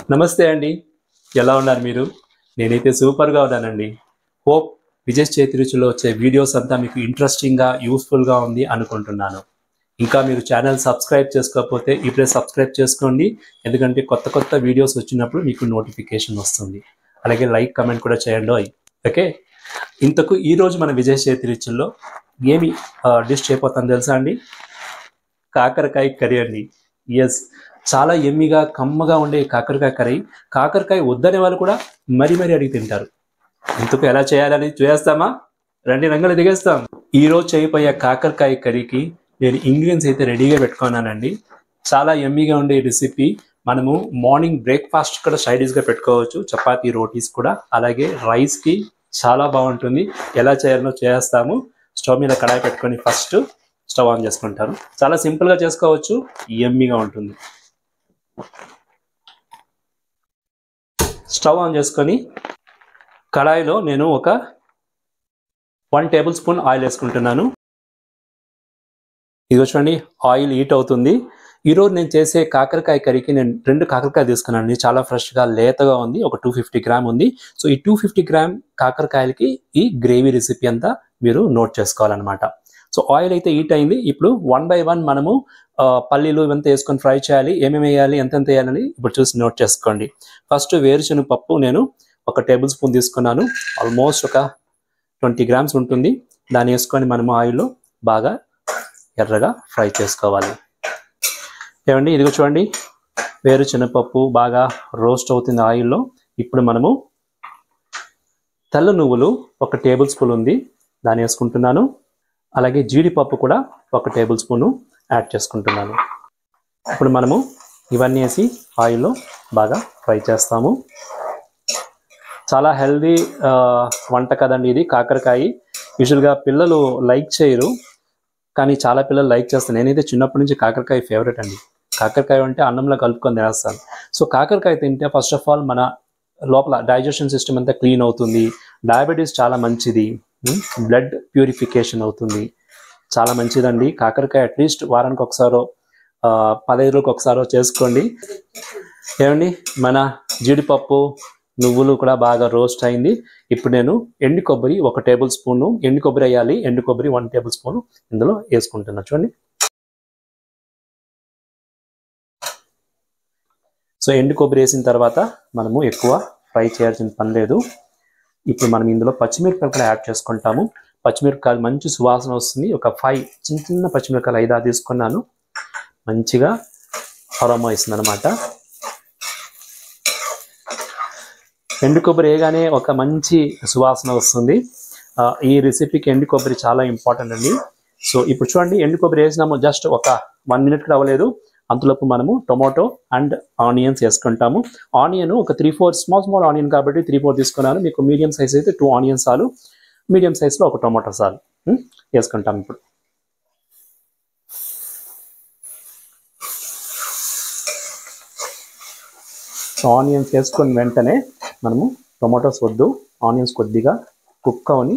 నమస్తే అండి. ఎలా ఉన్నారు మీరు? నేనైతే సూపర్‌గా ఉన్నానండి. హోప్ విజయ్ చేతి రుచిలో వచ్చే వీడియోస్ అంతా మీకు ఇంట్రెస్టింగ్‌గా, యూస్‌ఫుల్‌గా ఉంది అనుకుంటున్నాను. ఇంకా మీరు ఛానల్ సబ్స్క్రైబ్ చేసుకోకపోతే ఇప్పుడే సబ్స్క్రైబ్ చేసుకోండి. ఎందుకంటే కొత్త వీడియోస్ వచ్చినప్పుడు మీకు నోటిఫికేషన్ వస్తుంది. అలాగే లైక్, కామెంట్ కూడా చేయండోయ్. ఓకే. ఇంతకు ఈరోజు మన విజయ్ చేతి రుచుల్లో ఏమి డిష్ చేయబోతానో తెలుసా అండి? కాకరకాయ కర్రీ అండి. యెస్. చాలా యమ్మీగా, కమ్మగా ఉండే కాకరకాయ కర్రీ. కాకరకాయ వద్దనే వాళ్ళు కూడా మరీ అడిగి తింటారు. ఇంతకు ఎలా చేయాలని చూసేస్తామా? రండి రంగులు దిగేస్తాం. ఈరోజు చేయబోయే కాకరకాయ కర్రీకి నేను ఇంగ్రీడియంట్స్ అయితే రెడీగా పెట్టుకున్నానండి. చాలా యమ్మీగా ఉండే రెసిపీ. మనము మార్నింగ్ బ్రేక్ఫాస్ట్ కూడా సైడ్ డిష్గా పెట్టుకోవచ్చు. చపాతీ, రోటీస్ కూడా. అలాగే రైస్కి చాలా బాగుంటుంది. ఎలా చేయాలో చేస్తాము. స్టవ్ మీద కడాయి పెట్టుకొని ఫస్ట్ స్టవ్ ఆన్ చేసుకుంటాను. చాలా సింపుల్గా చేసుకోవచ్చు, యమ్మీగా ఉంటుంది. స్టవ్ ఆన్ చేసుకొని కడాయిలో నేను ఒక 1 టేబుల్ స్పూన్ ఆయిల్ వేసుకుంటున్నాను. ఇది చూడండి, ఆయిల్ హీట్ అవుతుంది. ఈరోజు నేను చేసే కాకరకాయ కర్రీకి నేను 2 కాకరకాయలు తీసుకున్నాను. చాలా ఫ్రెష్గా లేతగా ఉంది. ఒక 250 గ్రామ్ ఉంది. సో ఈ 250 గ్రామ్ కాకరకాయలకి ఈ గ్రేవీ రెసిపీ అంతా మీరు నోట్ చేసుకోవాలన్నమాట. సో ఆయిల్ అయితే హీట్ అయింది. ఇప్పుడు 1 బై 1 మనము పల్లీలు ఇవంతా వేసుకొని ఫ్రై చేయాలి. ఏమేమి వేయాలి, ఎంతెంత వేయాలని ఇప్పుడు చూసి నోట్ చేసుకోండి. ఫస్ట్ వేరుశనగ పప్పు నేను ఒక టేబుల్ స్పూన్ తీసుకున్నాను. ఆల్మోస్ట్ ఒక 20 గ్రామ్స్ ఉంటుంది. దాన్ని వేసుకొని మనము ఆయిల్లో బాగా ఎర్రగా ఫ్రై చేసుకోవాలి. ఏమండి, ఇదిగో చూడండి, వేరుశనగపప్పు బాగా రోస్ట్ అవుతుంది ఆయిల్లో. ఇప్పుడు మనము తెల్ల నువ్వులు ఒక టేబుల్ స్పూన్ ఉంది, దాన్ని వేసుకుంటున్నాను. అలాగే జీడిపప్పు కూడా ఒక టేబుల్ స్పూను యాడ్ చేసుకుంటున్నాను. ఇప్పుడు మనము ఇవన్నీ వేసి ఆయిల్లో బాగా ఫ్రై చేస్తాము. చాలా హెల్దీ వంట కదండి ఇది కాకరకాయ. యూజువల్గా పిల్లలు లైక్ చేయరు, కానీ చాలా పిల్లలు లైక్ చేస్తాను. నేనైతే చిన్నప్పటి నుంచి కాకరకాయ ఫేవరెట్ అండి. కాకరకాయ అంటే అన్నంలో కలుపుకొని తినేస్తాను. సో కాకరకాయ తింటే ఫస్ట్ ఆఫ్ ఆల్ మన లోపల డైజెషన్ సిస్టమ్ అంతా క్లీన్ అవుతుంది. డయాబెటీస్ చాలా మంచిది. బ్లడ్ ప్యూరిఫికేషన్ అవుతుంది. చాలా మంచిదండి కాకరకాయ. అట్లీస్ట్ వారానికి ఒకసారో 15 రోజులకు ఒకసారో చేసుకోండి. ఏమండి, మన జీడిపప్పు నువ్వులు కూడా బాగా రోస్ట్ అయింది. ఇప్పుడు నేను ఎండు కొబ్బరి ఒక టేబుల్ స్పూను, ఎండు కొబ్బరి వేయాలి. ఎండు కొబ్బరి 1 టేబుల్ స్పూన్ ఇందులో వేసుకుంటున్నా. చూడండి, సో ఎండు కొబ్బరి వేసిన తర్వాత మనము ఎక్కువ ఫ్రై చేయాల్సిన పని లేదు. ఇప్పుడు మనం ఇందులో పచ్చిమిరపకాయలు కూడా యాడ్ చేసుకుంటాము. పచ్చిమిరపకాయలు మంచి సువాసన వస్తుంది. ఒక 5 చిన్న పచ్చిమిరపకాయలు 5 తీసుకున్నాను. మంచిగా అరోమా ఇస్తుంది అనమాట. ఎండు కొబ్బరి వేయగానే ఒక మంచి సువాసన వస్తుంది. ఈ రెసిపీకి ఎండు కొబ్బరి చాలా ఇంపార్టెంట్ అండి. సో ఇప్పుడు చూడండి, ఎండు కొబ్బరి వేసినాము, జస్ట్ ఒక 1 మినిట్ కూడా అవ్వలేదు. అంతలోపు మనము టొమాటో అండ్ ఆనియన్స్ వేసుకుంటాము. ఆనియన్ ఒక 3-4 స్మాల్ ఆనియన్ కాబట్టి 3-4 తీసుకున్నాను. మీకు మీడియం సైజ్ అయితే 2 ఆనియన్స్ చాలు. మీడియం సైజ్లో ఒక టొమాటో చాలు. వేసుకుంటాం. ఇప్పుడు ఆనియన్స్ వేసుకొని వెంటనే మనము టొమాటోస్ వద్దు, ఆనియన్స్ కొద్దిగా కుక్ అవని,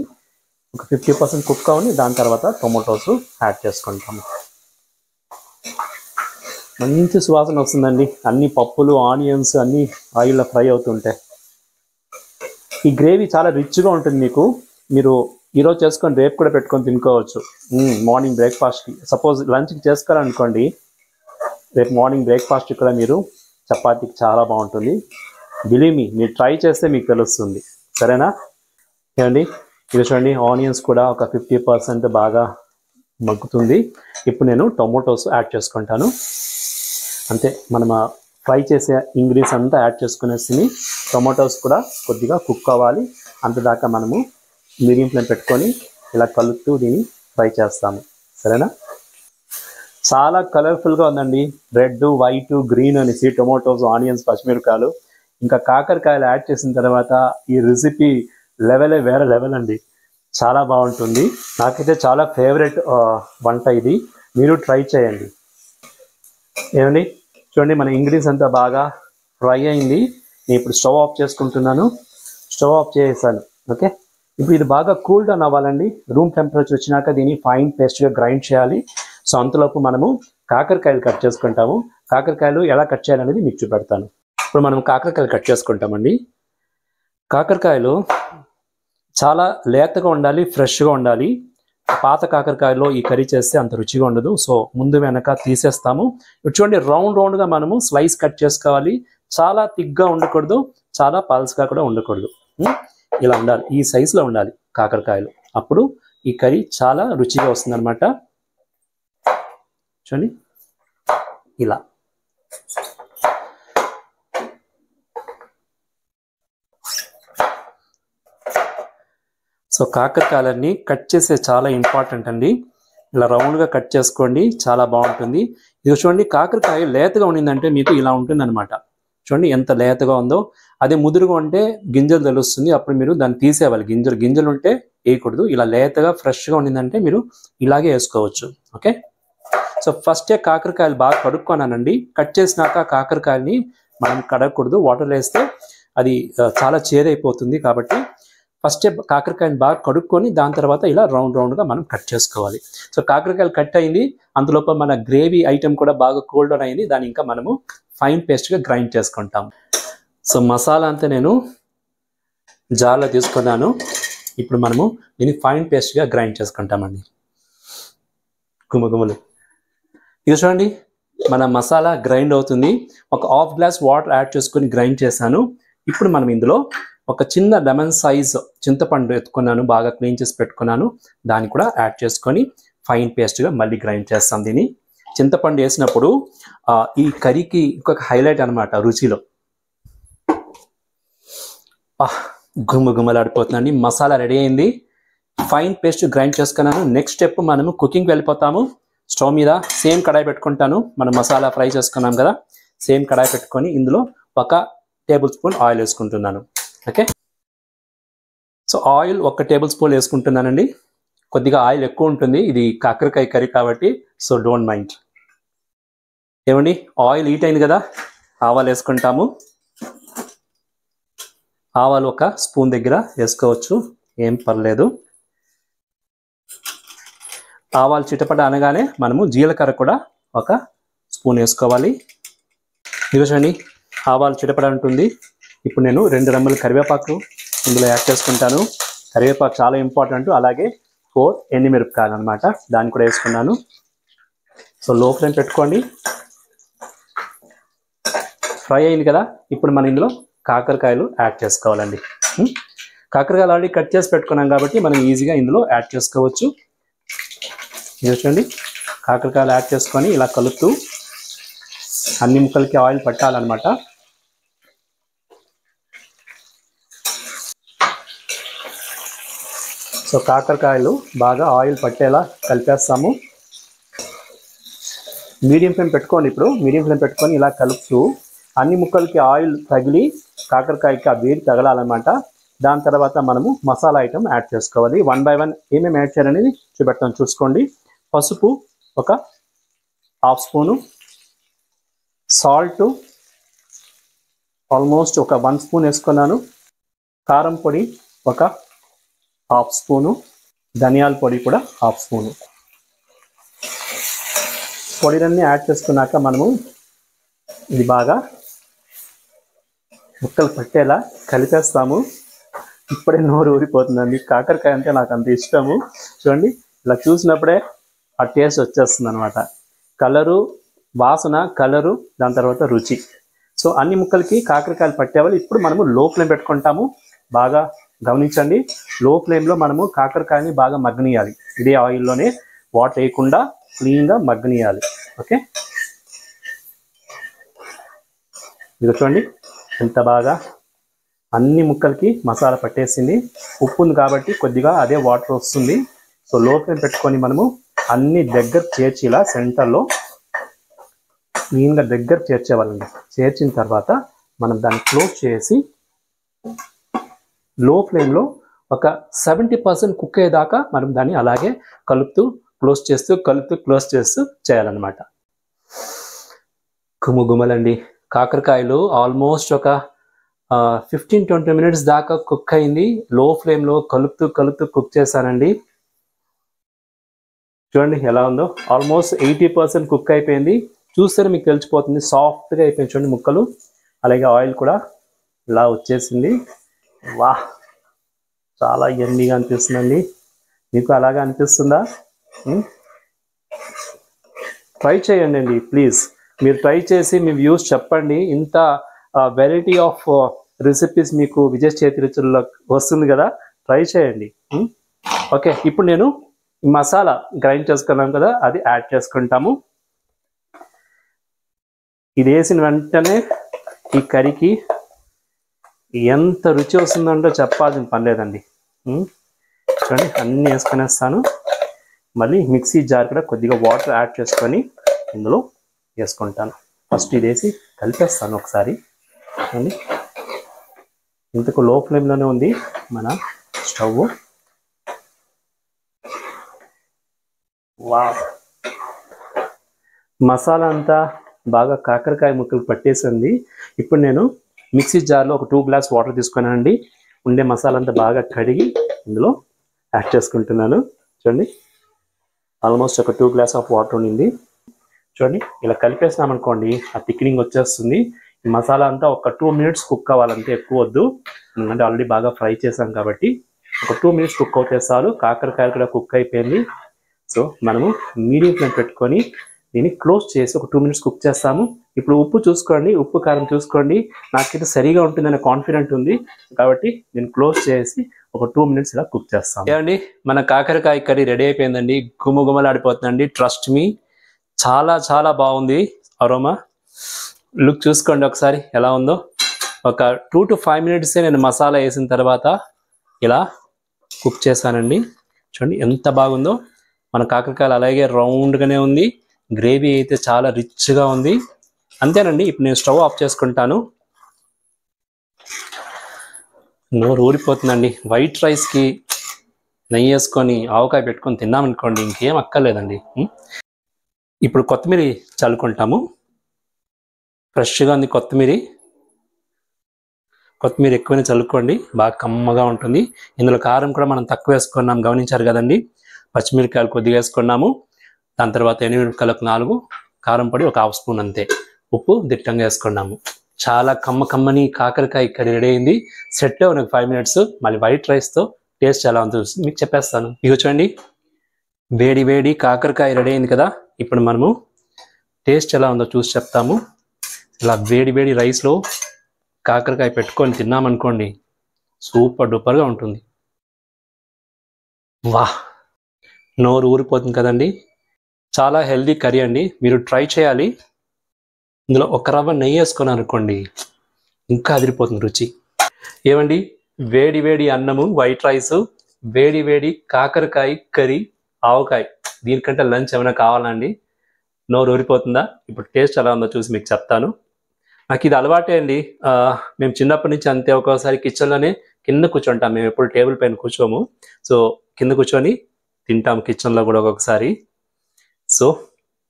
ఒక 50% కుక్ అవని, దాని తర్వాత టొమాటోస్ యాడ్ చేసుకుంటాము. మంచి సువాసన వస్తుందండి. అన్ని పప్పులు, ఆనియన్స్ అన్నీ ఆయిల్లో ఫ్రై అవుతుంటాయి. ఈ గ్రేవీ చాలా రిచ్గా ఉంటుంది. మీరు ఈరోజు చేసుకొని రేపు కూడా పెట్టుకొని తినుకోవచ్చు. మార్నింగ్ బ్రేక్ఫాస్ట్కి, సపోజ్ లంచ్కి చేసుకోవాలనుకోండి, రేపు మార్నింగ్ బ్రేక్ఫాస్ట్కి కూడా మీరు చపాతీకి చాలా బాగుంటుంది. బిలీవ్ మీ, మీరు ట్రై చేస్తే మీకు తెలుస్తుంది. సరేనా? ఏమండి, ఇది చూడండి, ఆనియన్స్ కూడా ఒక 50% బాగా మగ్గుతుంది. ఇప్పుడు నేను టొమాటోస్ యాడ్ చేసుకుంటాను. అంతే, మనం ఫ్రై చేసే ఇంగ్రీడియంట్స్ అంతా యాడ్ చేసుకునేసి టొమాటోస్ కూడా కొద్దిగా కుక్ అవ్వాలి. అంతదాకా మనము మీడియం ఫ్లేమ్ పెట్టుకొని ఇలా కలుపుతూ దీన్ని ఫ్రై చేస్తాము. సరేనా? చాలా కలర్ఫుల్గా ఉందండి. రెడ్, వైట్, గ్రీన్ అనేసి టొమాటోస్, ఆనియన్స్, పచ్చిమిరపకాయలు, ఇంకా కాకరకాయలు యాడ్ చేసిన తర్వాత ఈ రెసిపీ వేరే లెవెల్ అండి. చాలా బాగుంటుంది. నాకైతే చాలా ఫేవరెట్ వంట ఇది. మీరు ట్రై చేయండి. ఏమండి, చూడండి, మన ఇంగ్రీడియంట్స్ అంతా బాగా ఫ్రై అయింది. నేను ఇప్పుడు స్టవ్ ఆఫ్ చేసుకుంటున్నాను. స్టవ్ ఆఫ్ చేసేసాను. ఓకే, ఇప్పుడు ఇది బాగా కూల్ డౌన్ అవ్వాలండి. రూమ్ టెంపరేచర్ వచ్చినాక దీన్ని ఫైన్ పేస్ట్గా గ్రైండ్ చేయాలి. సో అంతలోపు మనము కాకరకాయలు కట్ చేసుకుంటాము. కాకరకాయలు ఎలా కట్ చేయాలనేది మీకు చూపెడతాను. ఇప్పుడు మనం కాకరకాయలు కట్ చేసుకుంటామండి. కాకరకాయలు చాలా లేతగా ఉండాలి, ఫ్రెష్గా ఉండాలి. పాత కాకరకాయలో ఈ కర్రీ చేస్తే అంత రుచిగా ఉండదు. సో ముందు వెనక తీసేస్తాము. ఇప్పుడు చూడండి, రౌండ్గా మనము స్లైస్ కట్ చేసుకోవాలి. చాలా థిక్గా ఉండకూడదు, చాలా పల్స్గా కూడా ఉండకూడదు. ఇలా ఉండాలి, ఈ సైజులో ఉండాలి కాకరకాయలు. అప్పుడు ఈ కర్రీ చాలా రుచిగా వస్తుంది అనమాట. చూడండి ఇలా. సో కాకరకాయలన్నీ కట్ చేసే చాలా ఇంపార్టెంట్ అండి. ఇలా రౌండ్గా కట్ చేసుకోండి, చాలా బాగుంటుంది. ఇది చూడండి, కాకరకాయ లేతగా ఉండిందంటే మీకు ఇలా ఉంటుంది అనమాట. చూడండి ఎంత లేతగా ఉందో. అదే ముదురుగా ఉంటే గింజలు తెలుస్తుంది, అప్పుడు మీరు దాన్ని తీసేయాలి. గింజలు ఉంటే వేయకూడదు. ఇలా లేతగా ఫ్రెష్గా ఉండిందంటే మీరు ఇలాగే వేసుకోవచ్చు. ఓకే. సో ఫస్టే కాకరకాయలు బాగా కడుక్కొనానండి. కట్ చేసినాక కాకరకాయని మనం కడగకూడదు, వాటర్లో వేస్తే అది చాలా చేదైపోతుంది. కాబట్టి ఫస్టే కాకరకాయని బాగా కడుక్కొని దాని తర్వాత ఇలా రౌండ్గా మనం కట్ చేసుకోవాలి. సో కాకరకాయలు కట్ అయింది, అందులోపల మన గ్రేవీ ఐటెం కూడా బాగా కూల్ డౌన్ అయింది. దాన్ని ఇంకా మనము ఫైన్ పేస్ట్గా గ్రైండ్ చేసుకుంటాం. సో మసాలా అంతా నేను జార్లో తీసుకున్నాను. ఇప్పుడు మనము దీన్ని ఫైన్ పేస్ట్గా గ్రైండ్ చేసుకుంటామండి. గుమగుమలు. ఇది చూడండి, మన మసాలా గ్రైండ్ అవుతుంది. ఒక హాఫ్ గ్లాస్ వాటర్ యాడ్ చేసుకొని గ్రైండ్ చేశాను. ఇప్పుడు మనం ఇందులో ఒక చిన్న లెమన్ సైజ్ చింతపండు ఎత్తుకున్నాను, బాగా క్లీన్ చేసి పెట్టుకున్నాను. దాన్ని కూడా యాడ్ చేసుకొని ఫైన్ పేస్ట్గా మళ్ళీ గ్రైండ్ చేస్తాం. దీన్ని చింతపండు వేసినప్పుడు ఈ కర్రీకి ఇంకొక హైలైట్ అనమాట రుచిలో. గుమ్మలాడిపోతుందండి. మసాలా రెడీ అయింది, ఫైన్ పేస్ట్ గ్రైండ్ చేసుకున్నాను. నెక్స్ట్ స్టెప్ మనము కుకింగ్కి వెళ్ళిపోతాము. స్టవ్ మీద సేమ్ కడాయి పెట్టుకుంటాను. మనం మసాలా ఫ్రై చేసుకున్నాం కదా, సేమ్ కడాయి పెట్టుకొని ఇందులో 1 టేబుల్ స్పూన్ ఆయిల్ వేసుకుంటున్నాను. Okay. So oil 1 table spoon వేసుకుంటున్నానండి. కొద్దిగా ఆయిల్ ఎక్కువ ఉంటుంది, ఇది కాకరకాయ కర్రీ కాబట్టి. So don't mind. ఏమండి, ఆయిల్ హీట్ అయింది కదా, ఆవాలు వేసుకుంటాము. ఆవాలు 1 స్పూన్ దగ్గర వేసుకోవచ్చు, ఏం పర్లేదు. ఆవాలు చిటపట అనగానే మనము జీలకర్ర కూడా 1 స్పూన్ వేసుకోవాలి. ఇదిగోండి, ఆవాలు చిటపట ఉంటుంది. ఇప్పుడు నేను 2 రెమ్మలు కరివేపాకు ఇందులో యాడ్ చేసుకుంటాను. కరివేపాకు చాలా ఇంపార్టెంట్. అలాగే 4 ఎండుమిరపకాయలు అనమాట, దాన్ని కూడా వేసుకున్నాను. సో లో ఫ్లేమ్ పెట్టుకోండి. ఫ్రై అయింది కదా, ఇప్పుడు మనం ఇందులో కాకరకాయలు యాడ్ చేసుకోవాలండి. కాకరకాయలు ఆల్రెడీ కట్ చేసి పెట్టుకున్నాం కాబట్టి మనం ఈజీగా ఇందులో యాడ్ చేసుకోవచ్చు. ఇది చూడండి, కాకరకాయలు యాడ్ చేసుకొని ఇలా కలుపుతూ అన్ని ముక్కలకి ఆయిల్ పట్టాలన్నమాట. సో కాకరకాయలు బాగా ఆయిల్ పట్టేలా కలిపేస్తాము. మీడియం ఫ్లేమ్ పెట్టుకోండి. ఇప్పుడు మీడియం ఫ్లేమ్ పెట్టుకొని ఇలా కలుపుతూ అన్ని ముక్కలకి ఆయిల్ తగిలి కాకరకాయకి ఆ వేడి తగలాలన్నమాట. దాని తర్వాత మనము మసాలా ఐటమ్ యాడ్ చేసుకోవాలి. 1 బై 1 ఏమేమి యాడ్ చేయాలనేది చూపెడతాను, చూసుకోండి. పసుపు 1 half spoon, salt almost 1 spoon వేసుకున్నాను. కారం పొడి 1 హాఫ్ స్పూను, ధనియాల పొడి కూడా హాఫ్ స్పూను. పొడిలన్నీ యాడ్ చేసుకున్నాక మనము ఇది బాగా ముక్కలు పట్టేలా కలిపేస్తాము. ఇప్పుడే నోరు ఊరిపోతుందండి. కాకరకాయ అంటే నాకు అంత ఇష్టము. చూడండి, ఇలా చూసినప్పుడే ఆ టేస్ట్ వచ్చేస్తుంది అనమాట. కలరు, వాసన, కలరు, దాని తర్వాత రుచి. సో అన్ని ముక్కలకి కాకరకాయలు పట్టేవాళ్ళు. ఇప్పుడు మనము లో ఫ్లేమ్ పెట్టుకుంటాము. బాగా గమనించండి, లో ఫ్లేమ్లో మనము కాకరకాయని బాగా మగ్గనియాలి. ఇదే ఆయిల్లోనే, వాటర్ వేయకుండా క్లీన్గా మగ్గనియాలి. ఓకే. ఇది చూడండి ఎంత బాగా అన్ని ముక్కలకి మసాలా పట్టేసింది. ఉప్పు ఉంది కాబట్టి కొద్దిగా అదే వాటర్ వస్తుంది. సో లో ఫ్లేమ్ పెట్టుకొని మనము అన్ని దగ్గర చేర్చి ఇలా సెంటర్లో క్లీన్గా దగ్గర చేర్చేవాళ్ళండి. చేర్చిన తర్వాత మనం దాన్ని క్లోజ్ చేసి లో ఫ్లేమ్లో 70% కుక్ అయ్యేదాకా మనం దాన్ని అలాగే కలుపుతూ క్లోజ్ చేస్తూ క్లోజ్ చేస్తూ చేయాలన్నమాట. గుమగుమలండి. కాకరకాయలు ఆల్మోస్ట్ 15-20 మినిట్స్ దాకా కుక్ అయింది. లో ఫ్లేమ్లో కలుపుతూ కుక్ చేశానండి. చూడండి ఎలా ఉందో. ఆల్మోస్ట్ 80% కుక్ అయిపోయింది. చూస్తే మీకు తెలిసిపోతుంది, సాఫ్ట్గా అయిపోయింది. చూడండి ముక్కలు అలాగే ఆయిల్ కూడా ఇలా వచ్చేసింది. వా, చాలా యమ్మీగా అనిపిస్తుందండి. మీకు అలాగా అనిపిస్తుందా? ట్రై చేయండి ప్లీజ్. మీరు ట్రై చేసి మీ వ్యూస్ చెప్పండి. ఇంత వెరైటీ ఆఫ్ రెసిపీస్ మీకు విజయ్ చేతి రుచుల్లో వస్తుంది కదా, ట్రై చేయండి. ఓకే, ఇప్పుడు నేను మసాలా గ్రైండ్ చేసుకున్నాం కదా, అది యాడ్ చేసుకుంటాము. ఇది వేసిన వెంటనే ఈ కర్రీకి ఎంత రుచి వస్తుందంటే చెప్పాల్సిన పని లేదండి. చూడండి, అన్నీ వేసుకునేస్తాను. మళ్ళీ మిక్సీ జార్ కూడా కొద్దిగా వాటర్ యాడ్ చేసుకొని ఇందులో వేసుకుంటాను. ఫస్ట్ ఇది వేసి కలిపేస్తాను ఒకసారి. చూడండి, ఇంతకు లో ఫ్లేమ్లోనే ఉంది మన స్టవ్. వా, మసాలా అంతా బాగా కాకరకాయ ముక్కలు పట్టేసింది. ఇప్పుడు నేను మిక్సీ జార్లో ఒక 2 గ్లాస్ వాటర్ తీసుకున్నానండి. ఉండే మసాలా అంతా బాగా కడిగి ఇందులో యాడ్ చేసుకుంటున్నాను. చూడండి, ఆల్మోస్ట్ ఒక 2 గ్లాస్ ఆఫ్ వాటర్ ఉండింది. చూడండి, ఇలా కలిపేసినాం అనుకోండి, ఆ థిక్నింగ్ వచ్చేస్తుంది. ఈ మసాలా అంతా ఒక 2 మినిట్స్ కుక్ అవ్వాలంటే, ఎక్కువ వద్దు, ఎందుకంటే ఆల్రెడీ బాగా ఫ్రై చేసాం కాబట్టి. ఒక 2 మినిట్స్ కుక్ అవుతే చాలు. కాకరకాయలు కూడా కుక్ అయిపోయింది. సో మనము మీడియం ఫ్లేమ్ పెట్టుకొని దీన్ని క్లోజ్ చేసి ఒక 2 మినిట్స్ కుక్ చేస్తాము. ఇప్పుడు ఉప్పు చూసుకోండి, ఉప్పు కారం చూసుకోండి. నాకైతే సరిగా ఉంటుందనే కాన్ఫిడెంట్ ఉంది కాబట్టి నేను క్లోజ్ చేసి ఒక 2 మినిట్స్ ఇలా కుక్ చేస్తాను. ఏమండి, మన కాకరకాయ కర్రీ రెడీ అయిపోయిందండి. గుమగుమలాడిపోతుందండి. ట్రస్ట్ మీ, చాలా చాలా బాగుంది. అరోమా లుక్ చూసుకోండి ఒకసారి ఎలా ఉందో. ఒక 2 to 5 మినిట్సే నేను మసాలా వేసిన తర్వాత ఇలా కుక్ చేశానండి. చూడండి ఎంత బాగుందో. మన కాకరకాయలు అలాగే రౌండ్గానే ఉంది. గ్రేవీ అయితే చాలా రిచ్గా ఉంది. అంతేనండి. ఇప్పుడు నేను స్టవ్ ఆఫ్ చేసుకుంటాను. నోరు ఊరిపోతుందండి. వైట్ రైస్కి నెయ్యి వేసుకొని ఆవకాయ పెట్టుకొని తిన్నామనుకోండి, ఇంకేం అక్కర్లేదండి. ఇప్పుడు కొత్తిమీర చల్లుకుంటాము. ఫ్రెష్గా ఉంది కొత్తిమీర. కొత్తిమీర ఎక్కువనే చల్లుకోండి, బాగా కమ్మగా ఉంటుంది. ఇందులో కారం కూడా మనం తక్కువ వేసుకున్నాం, గమనించారు కదండి. పచ్చిమిరకాయలు కొద్దిగా వేసుకున్నాము. దాని తర్వాత ఎండుమిరపకాయలకు 4, కారం పొడి ఒక 1/2 స్పూన్ అంతే, ఉప్పు దిట్టంగా వేసుకున్నాము. చాలా కమ్మని కాకరకాయ కర్రీ రెడీ అయింది. సెట్ ఒక 5 మినిట్స్. మళ్ళీ వైట్ రైస్తో టేస్ట్ ఎలా ఉందో మీకు చెప్పేస్తాను. ఇక చూడండి, వేడి వేడి కాకరకాయ రెడీ అయింది కదా. ఇప్పుడు మనము టేస్ట్ ఎలా ఉందో చూసి చెప్తాము. ఇలా వేడి వేడి రైస్లో కాకరకాయ పెట్టుకొని తిన్నామనుకోండి, సూపర్ డూపర్గా ఉంటుంది. వాహ్, నోరు ఊరిపోతుంది కదండి. చాలా హెల్దీ కర్రీ అండి, మీరు ట్రై చేయాలి. ఇందులో ఒక రవ్వ నెయ్యి వేసుకున్నాను అనుకోండి, ఇంకా అదిరిపోతుంది రుచి. ఏమండి, వేడి వేడి అన్నము, వైట్ రైస్, వేడి వేడి కాకరకాయ కర్రీ, ఆవకాయ, దీనికంటే లంచ్ ఏమైనా కావాలండి? నోరు ఊరిపోతుందా? ఇప్పుడు టేస్ట్ ఎలా ఉందో చూసి మీకు చెప్తాను. నాకు ఇది అలవాటే అండి. మేము చిన్నప్పటి నుంచి అంతే. ఒక్కోసారి కిచెన్లోనే కింద కూర్చుంటాం. మేము ఎప్పుడు టేబుల్ పైన కూర్చోము. సో కింద కూర్చొని తింటాం కిచెన్లో కూడా ఒక్కొక్కసారి. సో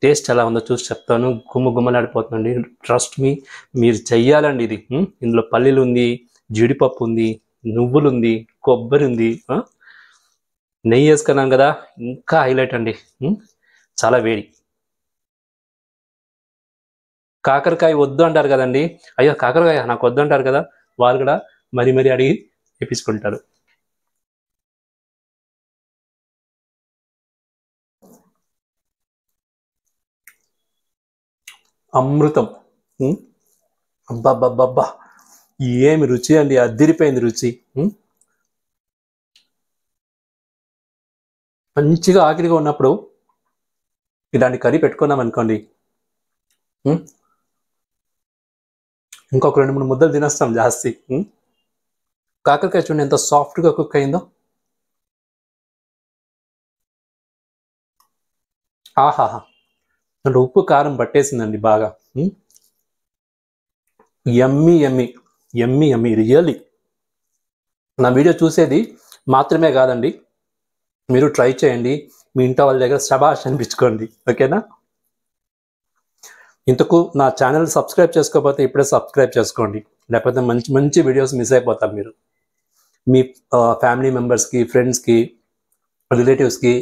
టేస్ట్ ఎలా ఉందో చూసి చెప్తాను. గుమ్మలాడిపోతుందండి. ట్రస్ట్ మీ, మీరు చెయ్యాలండి ఇది. ఇందులో పల్లీలు ఉంది, జీడిపప్పు ఉంది, నువ్వులు ఉంది, కొబ్బరి ఉంది, నెయ్యి వేసుకున్నాం కదా, ఇంకా హైలైట్ అండి. చాలా వేడి. కాకరకాయ వద్దు అంటారు కదండి. అయ్యో కాకరకాయ నాకు వద్దు అంటారు కదా, వాళ్ళు కూడా మరీ అడిగి తెప్పించుకుంటారు. అమృతం. అబ్బా, ఏమి రుచి అండి, అదిరిపోయింది రుచి. మంచిగా ఆకలిగా ఉన్నప్పుడు ఇలాంటి కర్రీ పెట్టుకున్నాం అనుకోండి, ఇంకొక 2-3 ముద్దలు తినేస్తాం జాస్తి. కాకరకాయ చూడండి ఎంత సాఫ్ట్గా కుక్ అయిందో. ఆహాహా, అంటే ఉప్పు కారం పట్టేసిందండి బాగా. యమ్మీ రియల్లీ. నా వీడియో చూసేది మాత్రమే కాదండి, మీరు ట్రై చేయండి. మీ ఇంట్లో వాళ్ళ దగ్గర శబాష్ అనిపించుకోండి. ఓకేనా? ఇంతకు నా ఛానల్ సబ్స్క్రైబ్ చేసుకోకపోతే ఇప్పుడే సబ్స్క్రైబ్ చేసుకోండి, లేకపోతే మంచి వీడియోస్ మిస్ అయిపోతారు మీరు. మీ ఫ్యామిలీ మెంబర్స్కి, ఫ్రెండ్స్కి, రిలేటివ్స్కి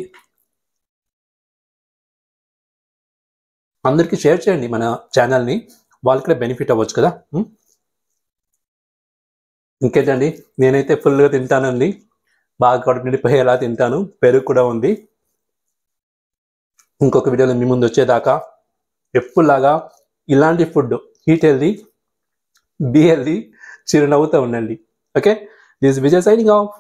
అందరికీ షేర్ చేయండి మన ఛానల్ని. వాళ్ళకి కూడా బెనిఫిట్ అవ్వచ్చు కదా. ఇంకేంటండి, నేనైతే ఫుల్గా తింటానండి, బాగా కడుపు నిండిపోయేలా తింటాను, పెరుగు కూడా ఉంది. ఇంకొక వీడియోలో మీ ముందు వచ్చేదాకా ఎప్పుడులాగా ఇలాంటి food eat healthy, be healthy, చిరునవ్వుతో ఉండండి. Okay, this Vijay signing of.